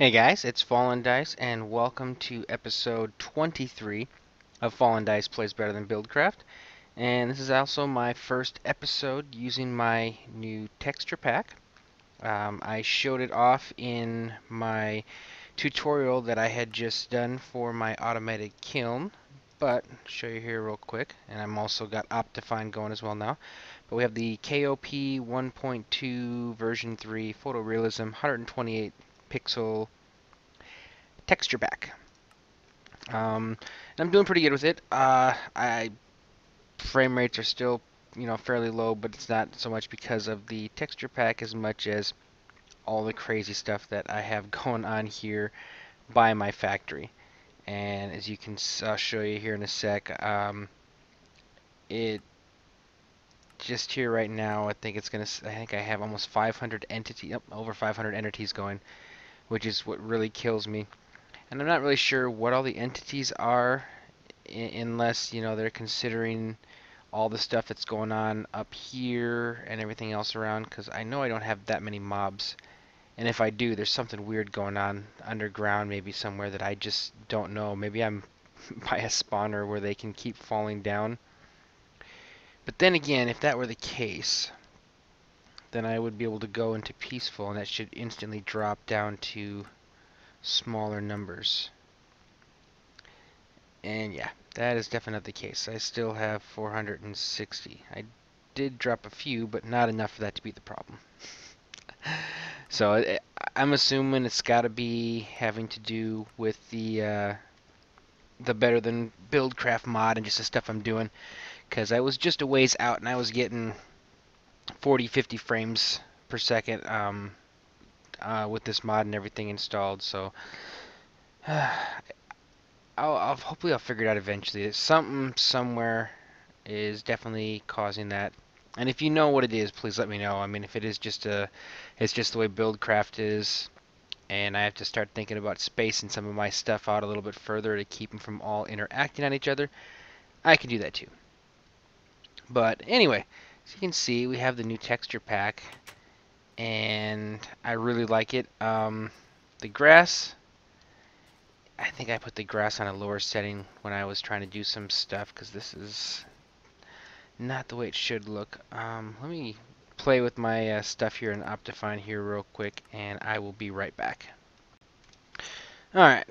Hey guys, it's FallenDice, and welcome to episode 23 of FallenDice Plays Better Than BuildCraft. And this is also my first episode using my new texture pack. I showed it off in my tutorial that I had just done for my automated kiln, but I'll show you here real quick. And I'm also got Optifine going as well now. But we have the KOP 1.2 version 3 photorealism 128 pixel texture pack. And I'm doing pretty good with it. I frame rates are still, fairly low, but it's not so much because of the texture pack as much as all the crazy stuff that I have going on here by my factory. And as you can, I'll show you here in a sec. It just here right now, I think it's gonna. I think I have almost 500 entities, yep, over 500 entities going, which is what really kills me. And I'm not really sure what all the entities are unless they're considering all the stuff that's going on up here and everything else around, because I know I don't have that many mobs, and if I do, there's something weird going on underground, maybe somewhere that I just don't know. Maybe I'm by a spawner where they can keep falling down. But then again, if that were the case, then I would be able to go into peaceful and that should instantly drop down to smaller numbers. And yeah, that is definitely the case. I still have 460. I did drop a few, but not enough for that to be the problem. So I'm assuming it's got to be having to do with the better than BuildCraft mod and just the stuff I'm doing, because I was just a ways out and I was getting 40, 50 frames per second with this mod and everything installed. So hopefully I'll figure it out eventually. Something somewhere is definitely causing that. And if you know what it is, please let me know. I mean, if it is it's just the way BuildCraft is, and I have to start thinking about spacing some of my stuff out a little bit further to keep them from all interacting on each other, I can do that too. But anyway, as you can see, we have the new texture pack, and I really like it. The grass, I think I put the grass on a lower setting when I was trying to do some stuff, because this is not the way it should look. Let me play with my stuff here in Optifine here real quick, and I will be right back. Alright,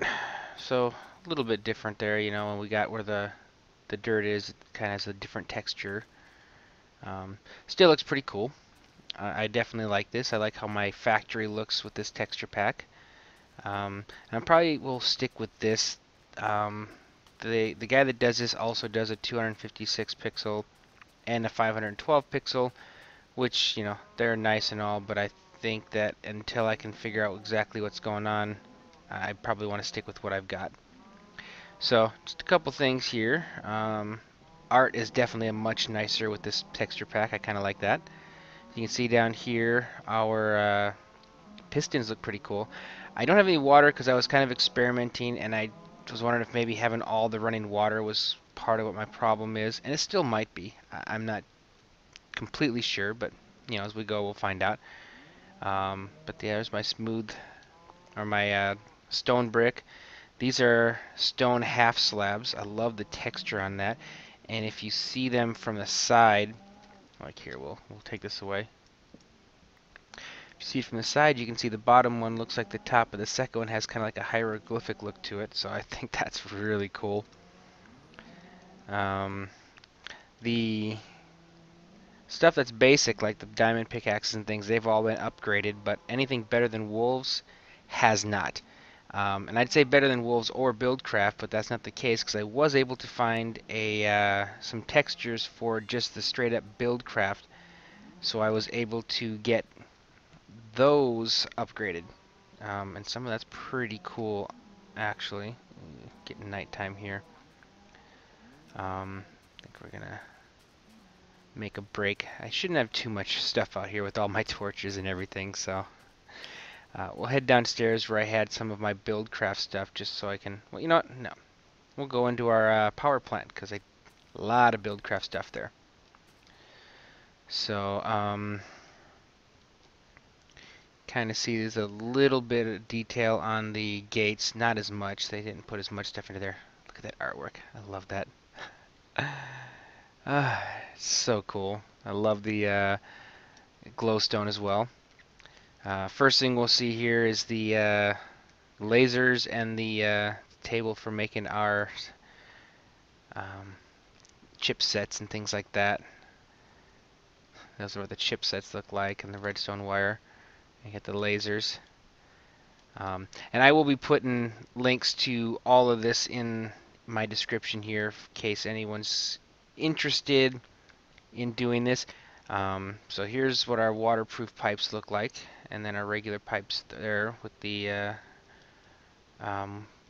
so a little bit different there, when we got where the dirt is, it kind of has a different texture. Still looks pretty cool. I definitely like this. I like how my factory looks with this texture pack. And I probably will stick with this. The guy that does this also does a 256 pixel and a 512 pixel, which, they're nice and all, but I think that until I can figure out exactly what's going on, I probably want to stick with what I've got. So, just a couple things here. Art is definitely a much nicer with this texture pack. I kind of like that. You can see down here, our pistons look pretty cool. I don't have any water because I was kind of experimenting, and I was wondering if maybe having all the running water was part of what my problem is, and it still might be. I'm not completely sure, but as we go, we'll find out. But yeah, there's my smooth, or my stone brick. These are stone half slabs. I love the texture on that. And if you see them from the side, like here, we'll take this away. If you see it from the side, you can see the bottom one looks like the top, but the second one has kind of like a hieroglyphic look to it. So I think that's really cool. The stuff that's basic, like the diamond pickaxes and things, they've all been upgraded, but anything better than wolves has not. And I'd say better than wolves or BuildCraft, but that's not the case because I was able to find some textures for just the straight up BuildCraft, so I was able to get those upgraded. And some of that's pretty cool, actually. Getting nighttime here. I think we're gonna make a break. I shouldn't have too much stuff out here with all my torches and everything, so we'll head downstairs where I had some of my BuildCraft stuff just so I can, well, you know what? No. We'll go into our power plant because a lot of BuildCraft stuff there. So, Kind of see there's a little bit of detail on the gates, not as much. They didn't put as much stuff into there. Look at that artwork. I love that. So cool. I love the glowstone as well. First thing we'll see here is the lasers and the table for making our um, chipsets and things like that. Those are what the chipsets look like, and the redstone wire. You get the lasers. And I will be putting links to all of this in my description here in case anyone's interested in doing this. So here's what our waterproof pipes look like, and then our regular pipes there with the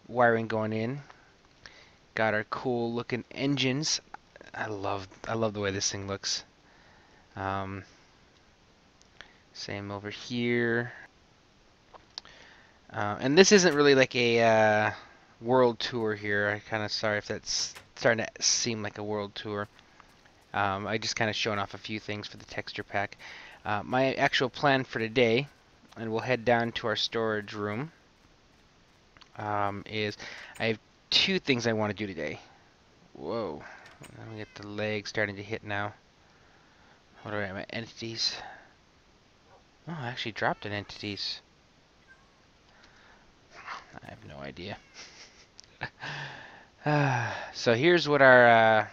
wiring going in. Got our cool looking engines. I love the way this thing looks. Same over here. And this isn't really like a world tour here. I'm kind of sorry if that's starting to seem like a world tour. I just kind of showing off a few things for the texture pack. My actual plan for today, and we'll head down to our storage room, is I have two things I want to do today. Whoa, let me get the leg starting to hit now. What are my entities? Oh, I actually dropped an entities. I have no idea. So here's what our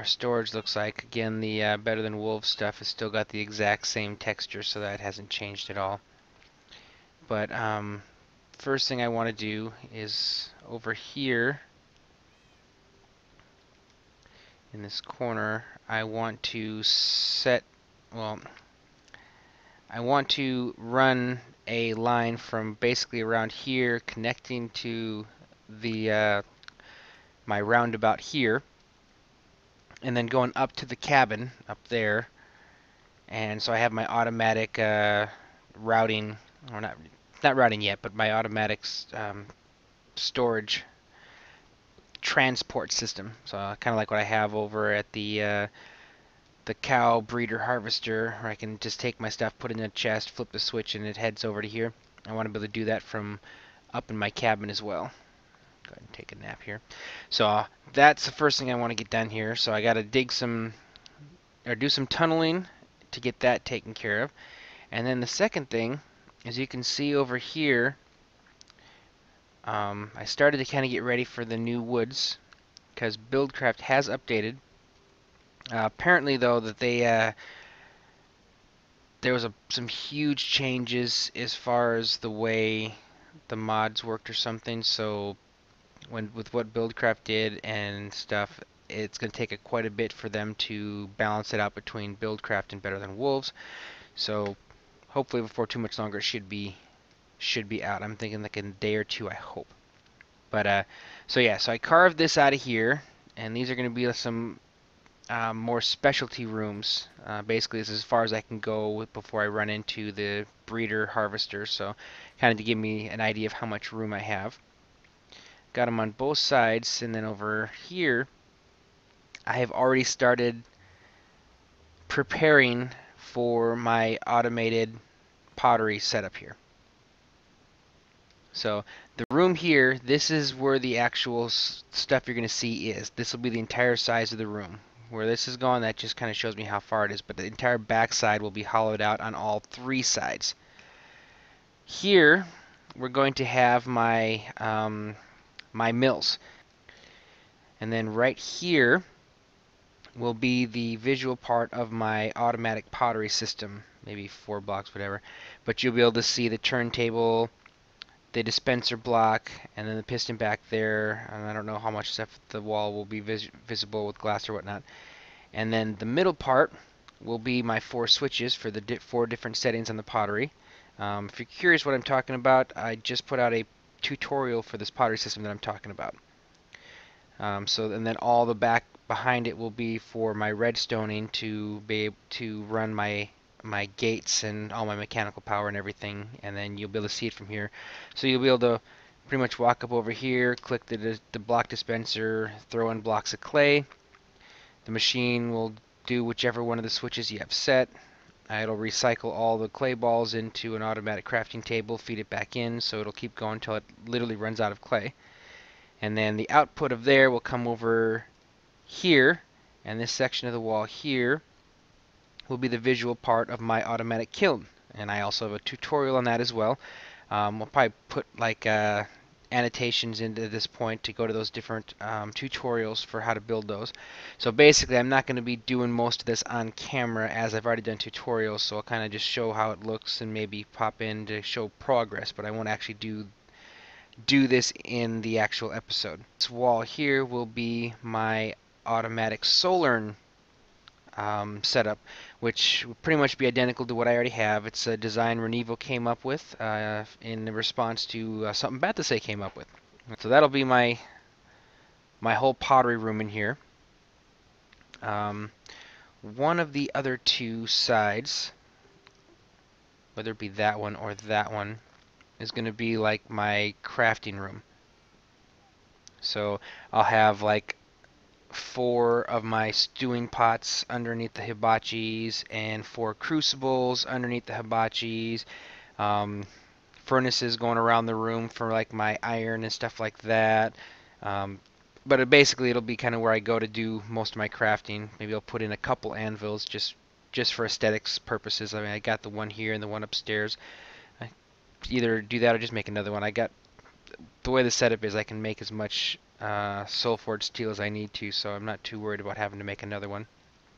storage looks like. Again, the Better Than Wolves stuff has still got the exact same texture, so that hasn't changed at all. But first thing I want to do is over here in this corner, I want to set, well, I want to run a line from basically around here connecting to the my roundabout here, and then going up to the cabin up there. And so I have my automatic routing, or not routing yet, but my automatic storage transport system. So kind of like what I have over at the cow breeder harvester, where I can just take my stuff, put it in a chest, flip the switch, and it heads over to here. I want to be able to do that from up in my cabin as well. Go ahead and take a nap here. So that's the first thing I want to get done here. So I got to dig some, or do some tunneling to get that taken care of. And then the second thing, as you can see over here, I started to kind of get ready for the new woods because BuildCraft has updated. Apparently, though, that there was some huge changes as far as the way the mods worked or something. So with what BuildCraft did and stuff, it's going to take quite a bit for them to balance it out between BuildCraft and Better Than Wolves. So hopefully before too much longer it should be out. I'm thinking like in a day or two, I hope. But so yeah, so I carved this out of here, and these are going to be some more specialty rooms. Basically, this is as far as I can go before I run into the breeder harvester. So kind of to give me an idea of how much room I have. Got them on both sides, and then over here I have already started preparing for my automated pottery setup here. So the room here, this is where the actual stuff you're going to see is. This will be the entire size of the room. Where this is going, that just kind of shows me how far it is, but the entire back side will be hollowed out on all three sides. Here we're going to have my my mills, and then right here will be the visual part of my automatic pottery system, maybe 4 blocks, whatever. But you'll be able to see the turntable, the dispenser block, and then the piston back there. And I don't know how much stuff the wall will be visible with glass or whatnot. And then the middle part will be my 4 switches for the 4 different settings on the pottery. If you're curious what I'm talking about, I just put out a tutorial for this pottery system that I'm talking about. And then all the back behind it will be for my redstoning to be able to run my gates and all my mechanical power and everything, and then you'll be able to see it from here. So you'll be able to pretty much walk up over here, click the block dispenser, throw in blocks of clay. The machine will do whichever one of the switches you have set, It'll recycle all the clay balls into an automatic crafting table, feed it back in, so it'll keep going until it literally runs out of clay. And then the output of there will come over here, and this section of the wall here will be the visual part of my automatic kiln. And I also have a tutorial on that as well. We'll probably put like annotations into this point to go to those different tutorials for how to build those. So basically I'm not going to be doing most of this on camera, as I've already done tutorials, so I'll kind of just show how it looks and maybe pop in to show progress, but I won't actually do this in the actual episode. This wall here will be my automatic solar setup, which will pretty much be identical to what I already have. It's a design RenEvo came up with in response to something Bathasay came up with. So that'll be my whole pottery room in here. One of the other two sides, whether it be that one or that one, is going to be like my crafting room. So I'll have like 4 of my stewing pots underneath the hibachis and 4 crucibles underneath the hibachis. Furnaces going around the room for like my iron and stuff like that. But basically it'll be kind of where I go to do most of my crafting. Maybe I'll put in a couple anvils just for aesthetics purposes. I mean, I got the one here and the one upstairs. I either do that or just make another one. The way the setup is, I can make as much soul forged steel as I need to, so I'm not too worried about having to make another one.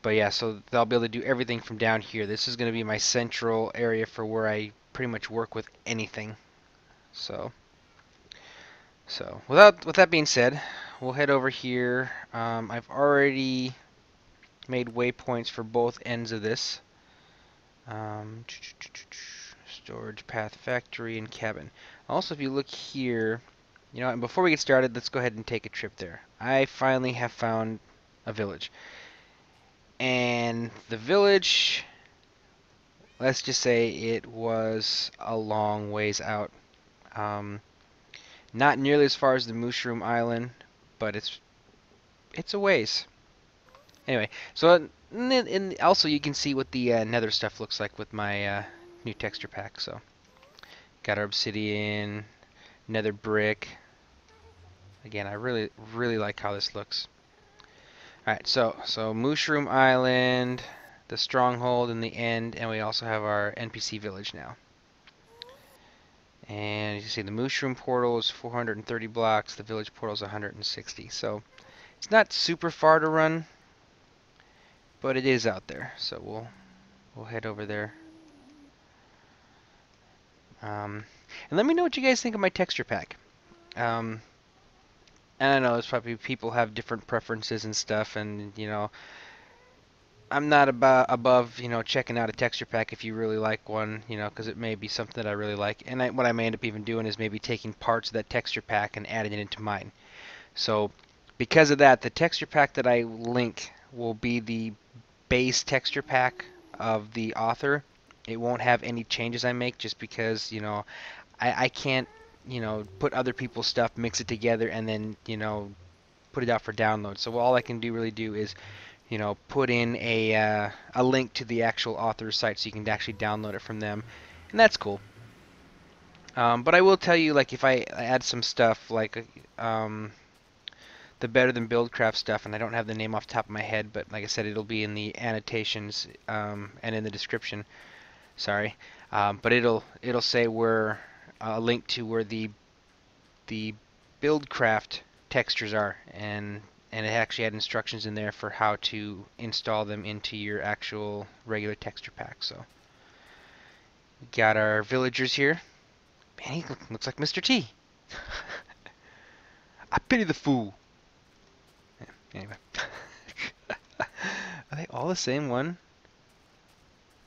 But yeah, so I'll be able to do everything from down here. This is going to be my central area for where I pretty much work with anything. So with that being said, we'll head over here. I've already made waypoints for both ends of this. Storage, path, factory, and cabin. Also, if you look here, you know, and before we get started, let's go ahead and take a trip there. I finally have found a village. And the village, let's just say it was a long ways out. Not nearly as far as the Mushroom Island, but it's a ways. Anyway, so and also you can see what the nether stuff looks like with my new texture pack. So got our obsidian, nether brick. Again, I really like how this looks. Alright, so Mushroom Island, the stronghold in the end, and we also have our NPC village now. And you can see the Mushroom portal is 430 blocks, the village portal is 160. So it's not super far to run, but it is out there. So we'll head over there. And let me know what you guys think of my texture pack. And I know there's probably people have different preferences and stuff, and you know, I'm not above you know, checking out a texture pack if you really like one, you know, because it may be something that I really like. And what I may end up even doing is maybe taking parts of that texture pack and adding it into mine. So because of that, the texture pack that I link will be the base texture pack of the author. It won't have any changes I make, just because, you know, I can't, you know, put other people's stuff, mix it together, and then, you know, put it out for download. So all I can really do is, you know, put in a link to the actual author's site so you can actually download it from them, and that's cool. But I will tell you, like, if I add some stuff like the Better Than BuildCraft stuff, and I don't have the name off the top of my head, but like I said, it'll be in the annotations and in the description. Sorry, but it'll say where a link to where the BuildCraft textures are, and it actually had instructions in there for how to install them into your actual regular texture pack. So we got our villagers here. Man, he looks like Mr. T. I pity the fool. Yeah, anyway. Are they all the same one?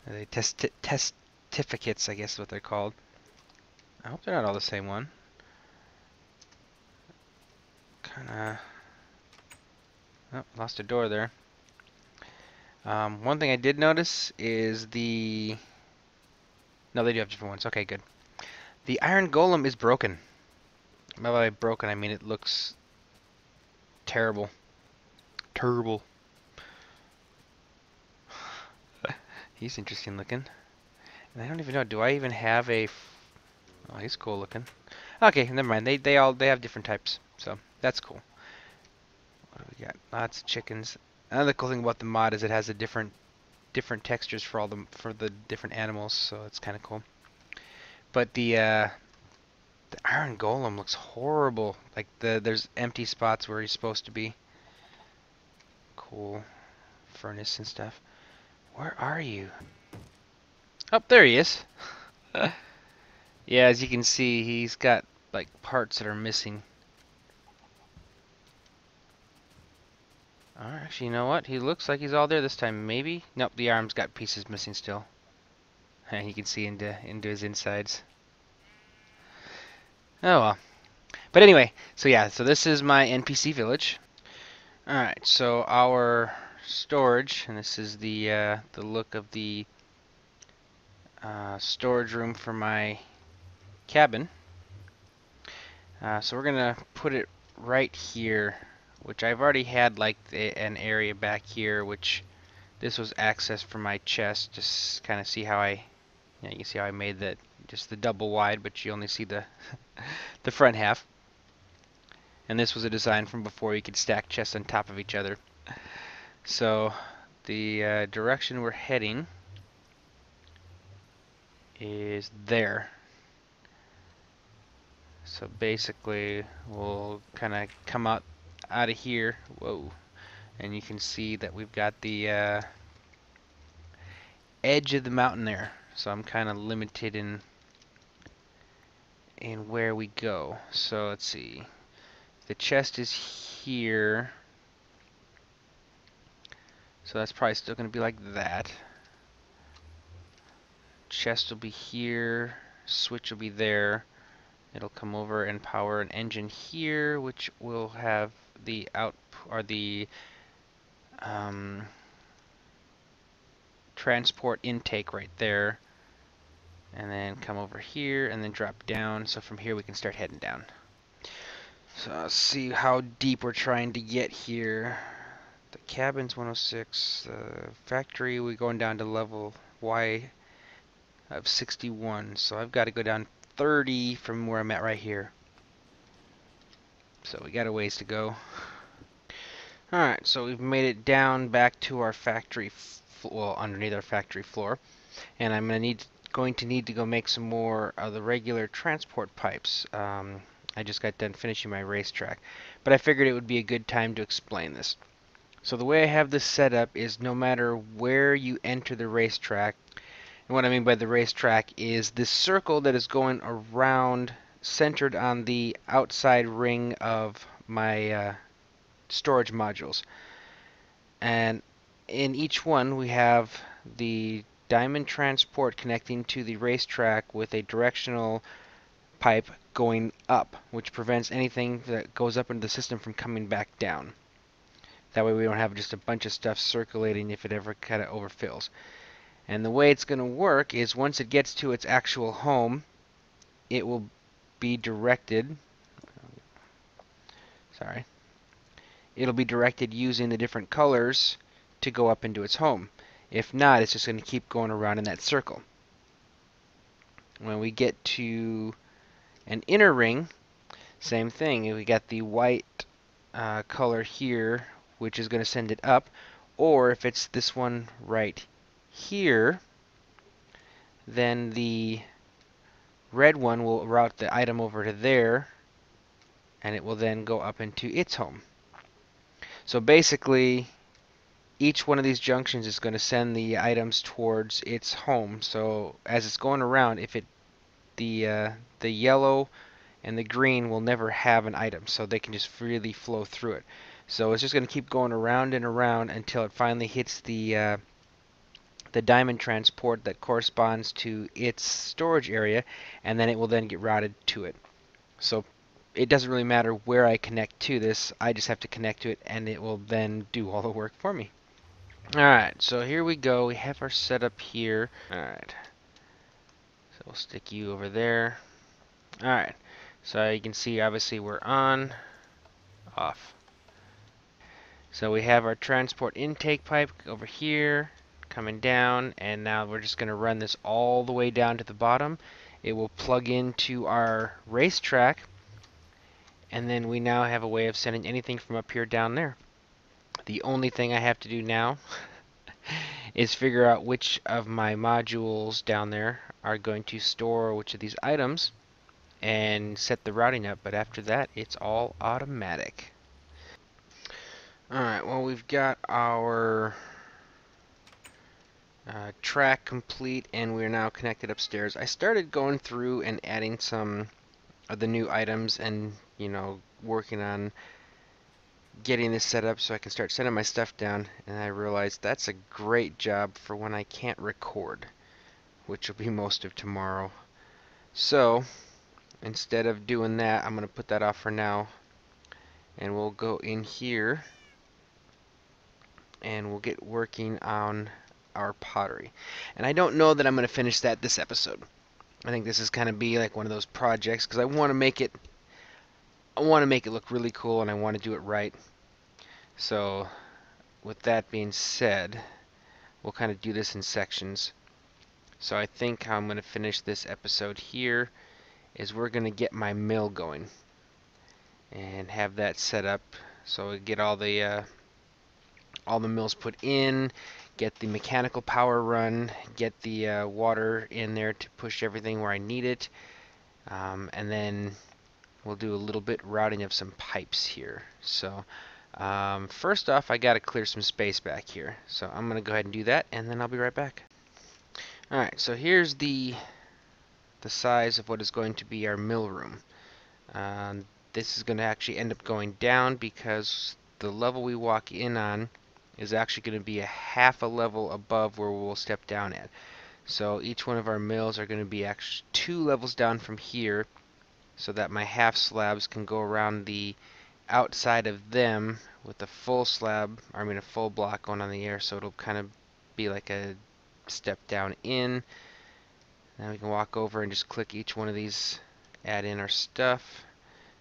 Are they testificates, I guess is what they're called. I hope they're not all the same one. Kinda... Oh, lost a door there. One thing I did notice is the... No, they do have different ones. Okay, good. The iron golem is broken. By broken, I mean it looks terrible. Terrible. He's interesting looking. And I don't even know, do I even have a... Oh, he's cool looking. Okay, never mind. They have different types, so that's cool. What do we got? Lots of chickens. Another cool thing about the mod is it has a different textures for for the different animals, so it's kind of cool. But the iron golem looks horrible. Like there's empty spots where he's supposed to be. Cool furnace and stuff. Where are you? Oh, there he is. Yeah, as you can see, he's got like parts that are missing. Actually, you know what? He looks like he's all there this time. Maybe? Nope, the arm's got pieces missing still. And you can see into his insides. Oh well. But anyway, so yeah, so this is my NPC village. Alright, so our storage, and this is the look of the storage room for my cabin. So we're gonna put it right here, which I've already had like an area back here, which this was access for my chest. Just kind of see how you can see how I made that, just the double wide, but you only see the the front half. And this was a design from before you could stack chests on top of each other. So the direction we're heading is there. So basically, we'll kind of come out of here. Whoa. And you can see that we've got the edge of the mountain there. So I'm kind of limited in where we go. So let's see. The chest is here. So that's probably still going to be like that. Chest will be here. Switch will be there. It'll come over and power an engine here, which will have the transport intake right there, and then come over here and then drop down. So from here we can start heading down. So let's see how deep we're trying to get here. The cabin's 106. The factory, we're going down to level Y of 61. So I've got to go down 30 from where I'm at right here. So we got a ways to go. Alright, so we've made it down back to our factory, well, underneath our factory floor. And I'm going to need to go make some more of the regular transport pipes. I just got done finishing my racetrack. But I figured it would be a good time to explain this. So the way I have this set up is no matter where you enter the racetrack, and what I mean by the racetrack is this circle that is going around, centered on the outside ring of my storage modules. And in each one we have the diamond transport connecting to the racetrack with a directional pipe going up, which prevents anything that goes up into the system from coming back down. That way we don't have just a bunch of stuff circulating if it ever kind of overfills. And the way it's going to work is once it gets to its actual home, it will be directed, it'll be directed using the different colors to go up into its home. If not, it's just going to keep going around in that circle. When we get to an inner ring, same thing. We got the white color here, which is going to send it up. Or if it's this one right here, then the red one will route the item over to there, and it will then go up into its home. So basically, each one of these junctions is going to send the items towards its home. So as it's going around, if the yellow and the green will never have an item, so they can just freely flow through it. So it's just going to keep going around and around until it finally hits the diamond transport that corresponds to its storage area, and then it will then get routed to it. So it doesn't really matter where I connect to this, I just have to connect to it and it will then do all the work for me. Alright, so here we go. We have our setup here. Alright, so we'll stick you over there. Alright, so you can see obviously we're on, off. So we have our transport intake pipe over here, coming down, and now we're just going to run this all the way down to the bottom. It will plug into our racetrack, and then we now have a way of sending anything from up here down there. The only thing I have to do now is figure out which of my modules down there are going to store which of these items and set the routing up, but after that it's all automatic. Alright, well, we've got our track complete, and we're now connected upstairs. I started going through and adding some of the new items and, you know, working on getting this set up so I can start setting my stuff down, and I realized that's a great job for when I can't record, which will be most of tomorrow. So instead of doing that, I'm going to put that off for now, and we'll go in here and we'll get working on our pottery. And I don't know that I'm going to finish that this episode. I think this is kind of be like one of those projects because I want to make it look really cool, and I want to do it right. So with that being said, we'll kind of do this in sections. So I think how I'm going to finish this episode here is we're going to get my mill going and have that set up so we get all the mills put in, get the mechanical power run, get the water in there to push everything where I need it, and then we'll do a little bit routing of some pipes here. So first off, I got to clear some space back here, so I'm going to go ahead and do that, and then I'll be right back. Alright, so here's the size of what is going to be our mill room. This is going to actually end up going down because the level we walk in on is actually going to be a half a level above where we'll step down at. So each one of our mills are going to be actually 2 levels down from here, so that my half slabs can go around the outside of them with a full slab, or I mean a full block going on the air, so it'll kind of be like a step down in. Now we can walk over and just click each one of these, add in our stuff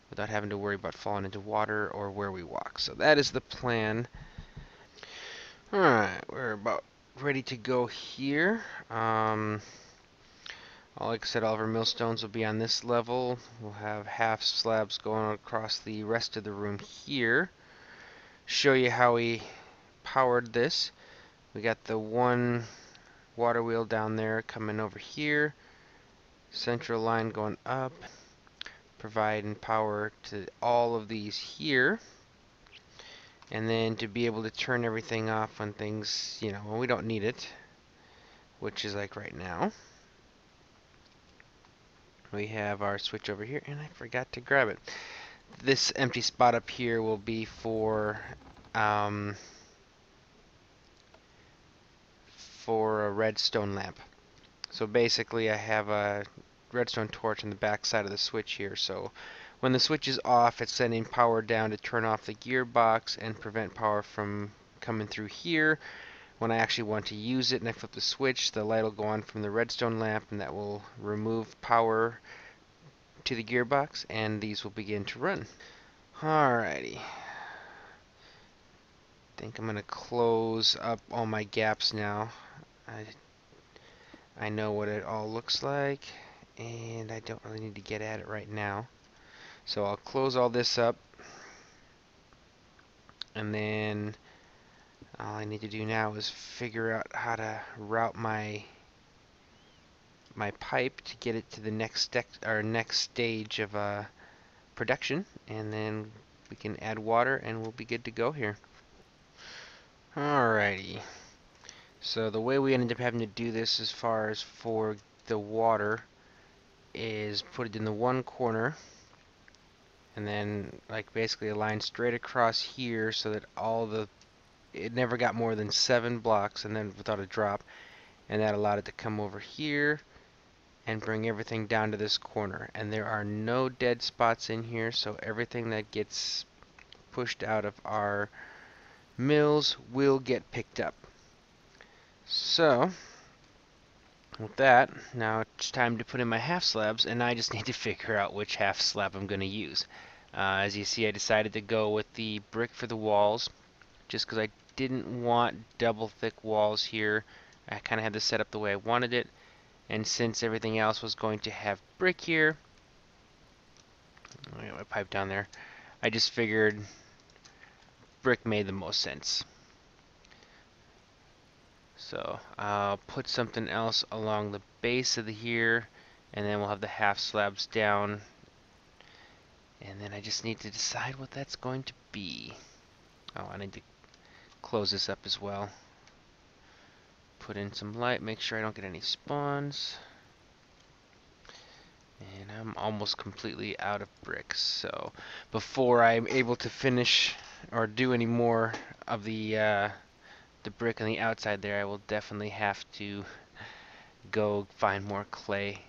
without having to worry about falling into water or where we walk. So that is the plan. Alright, we're about ready to go here. Like I said, all of our millstones will be on this level. We'll have half slabs going across the rest of the room here. Show you how we powered this. We got the one water wheel down there coming over here. Central line going up, providing power to all of these here. And then to be able to turn everything off when things, you know, when we don't need it, which is like right now. We have our switch over here, and I forgot to grab it. This empty spot up here will be for a redstone lamp. So basically I have a redstone torch on the back side of the switch here, so when the switch is off, it's sending power down to turn off the gearbox and prevent power from coming through here. When I actually want to use it and I flip the switch, the light will go on from the redstone lamp, and that will remove power to the gearbox, and these will begin to run. Alrighty. I think I'm going to close up all my gaps now. I know what it all looks like, and I don't really need to get at it right now. So I'll close all this up, and then all I need to do now is figure out how to route my pipe to get it to the next stage of production, and then we can add water and we'll be good to go here. Alrighty. So the way we ended up having to do this as far as for the water is put it in the one corner, and then like basically a line straight across here so that it never got more than 7 blocks, and then without a drop, and that allowed it to come over here and bring everything down to this corner. And there are no dead spots in here, so everything that gets pushed out of our mills will get picked up. So with that, now it's time to put in my half slabs, and I just need to figure out which half slab I'm going to use. As you see, I decided to go with the brick for the walls, just because I didn't want double thick walls here. I kind of had this set up the way I wanted it, and since everything else was going to have brick here, I got my pipe down there, I just figured brick made the most sense. So I'll put something else along the base of the here, and then we'll have the half slabs down, and then I just need to decide what that's going to be. Oh, I need to close this up as well. Put in some light, make sure I don't get any spawns. And I'm almost completely out of bricks, so before I'm able to finish or do any more of the brick on the outside there, I will definitely have to go find more clay.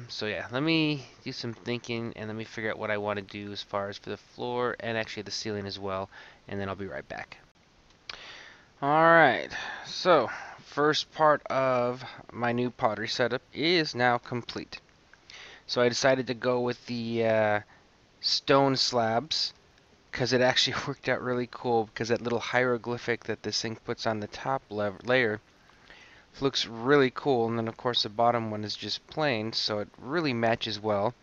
So yeah, let me do some thinking and let me figure out what I want to do as far as for the floor and actually the ceiling as well, and then I'll be right back. Alright, so first part of my new pottery setup is now complete. So I decided to go with the stone slabs because it actually worked out really cool, because that little hieroglyphic that this thing puts on the top layer looks really cool, and then of course the bottom one is just plain, so it really matches well.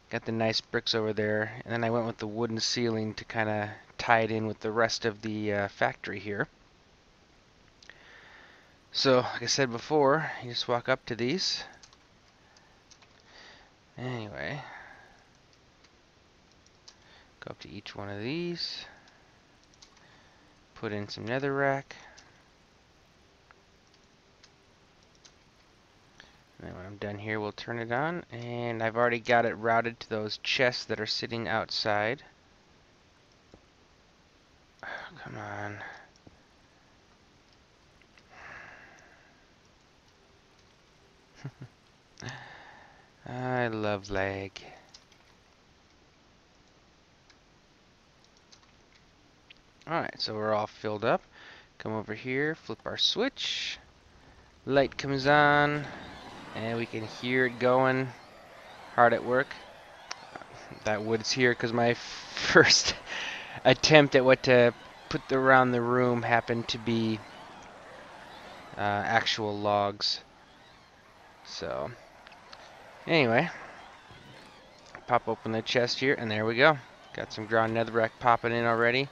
Got the nice bricks over there, and then I went with the wooden ceiling to kind of tie it in with the rest of the factory here. So, like I said before, you just walk up to these. Anyway, go up to each one of these, put in some netherrack, and then when I'm done here, we'll turn it on, and I've already got it routed to those chests that are sitting outside. Oh, come on. I love lag. Alright, so we're all filled up. Come over here, flip our switch. Light comes on, and we can hear it going. Hard at work. That wood's here because my first attempt at what to put around the room happened to be actual logs. So, anyway, pop open the chest here, and there we go. Got some ground netherrack popping in already,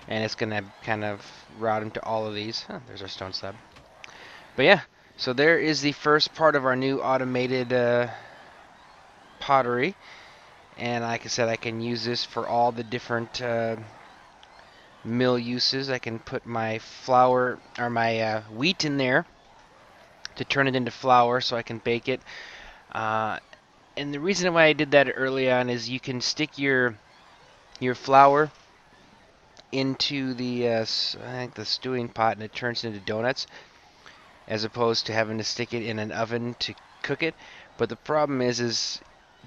and it's gonna kind of route into all of these. Oh, there's our stone slab. But yeah, so there is the first part of our new automated pottery, and like I said, I can use this for all the different mill uses. I can put my flour or my wheat in there to turn it into flour so I can bake it. And the reason why I did that early on is you can stick your flour into the I think the stewing pot, and it turns into donuts, as opposed to having to stick it in an oven to cook it. But the problem is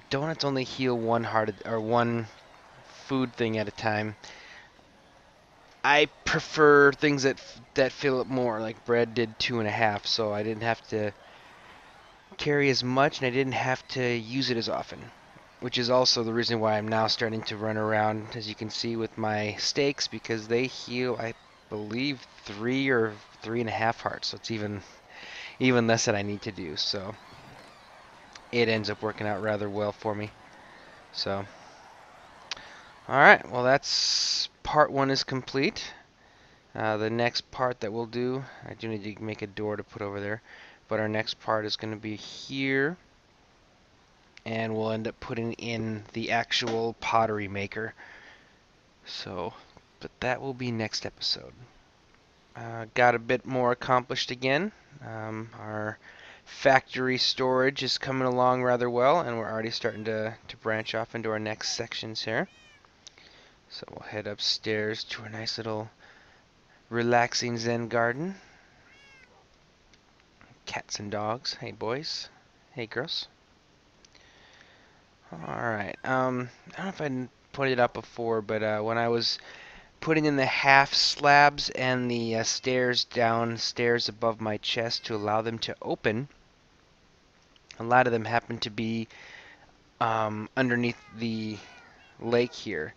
donuts only heal one food thing at a time. I prefer things that fill up more, like bread did 2.5, so I didn't have to carry as much, and I didn't have to use it as often, which is also the reason why I'm now starting to run around, as you can see, with my steaks, because they heal, I believe, 3 or 3.5 hearts, so it's even less that I need to do, so it ends up working out rather well for me. So, alright, well, that's part 1 is complete. The next part that we'll do, I do need to make a door to put over there, but our next part is going to be here, and we'll end up putting in the actual pottery maker. So, but that will be next episode. Got a bit more accomplished again. Our factory storage is coming along rather well, and we're already starting to branch off into our next sections here. So we'll head upstairs to our nice little relaxing Zen garden. Cats and dogs. Hey boys. Hey girls. Alright, I don't know if I pointed it out before, but when I was putting in the half slabs and the stairs downstairs above my chest to allow them to open, a lot of them happened to be underneath the lake here.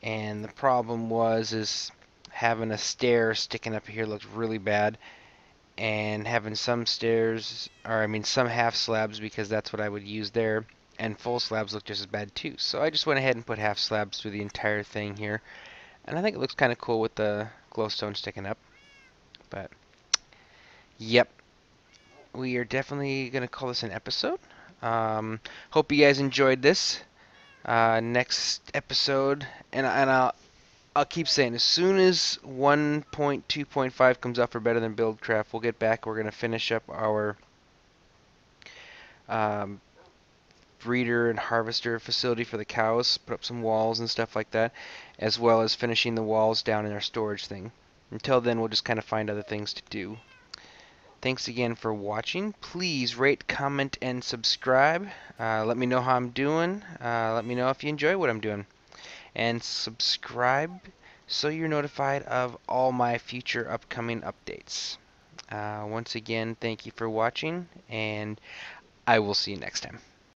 And the problem is having a stair sticking up here looked really bad, and having some stairs, or I mean some half slabs, because that's what I would use there, and full slabs look just as bad too. So I just went ahead and put half slabs through the entire thing here, and I think it looks kind of cool with the glowstone sticking up. But yep, we are definitely going to call this an episode. Hope you guys enjoyed this. Next episode, and I'll keep saying, as soon as 1.2.5 comes up for Better Than BuildCraft, we'll get back. We're going to finish up our um, breeder and harvester facility for the cows, put up some walls and stuff like that, as well as finishing the walls down in our storage thing. Until then, we'll just kind of find other things to do. Thanks again for watching. Please rate, comment, and subscribe. Let me know how I'm doing. Let me know if you enjoy what I'm doing. And subscribe so you're notified of all my future upcoming updates. Once again, thank you for watching, and I will see you next time.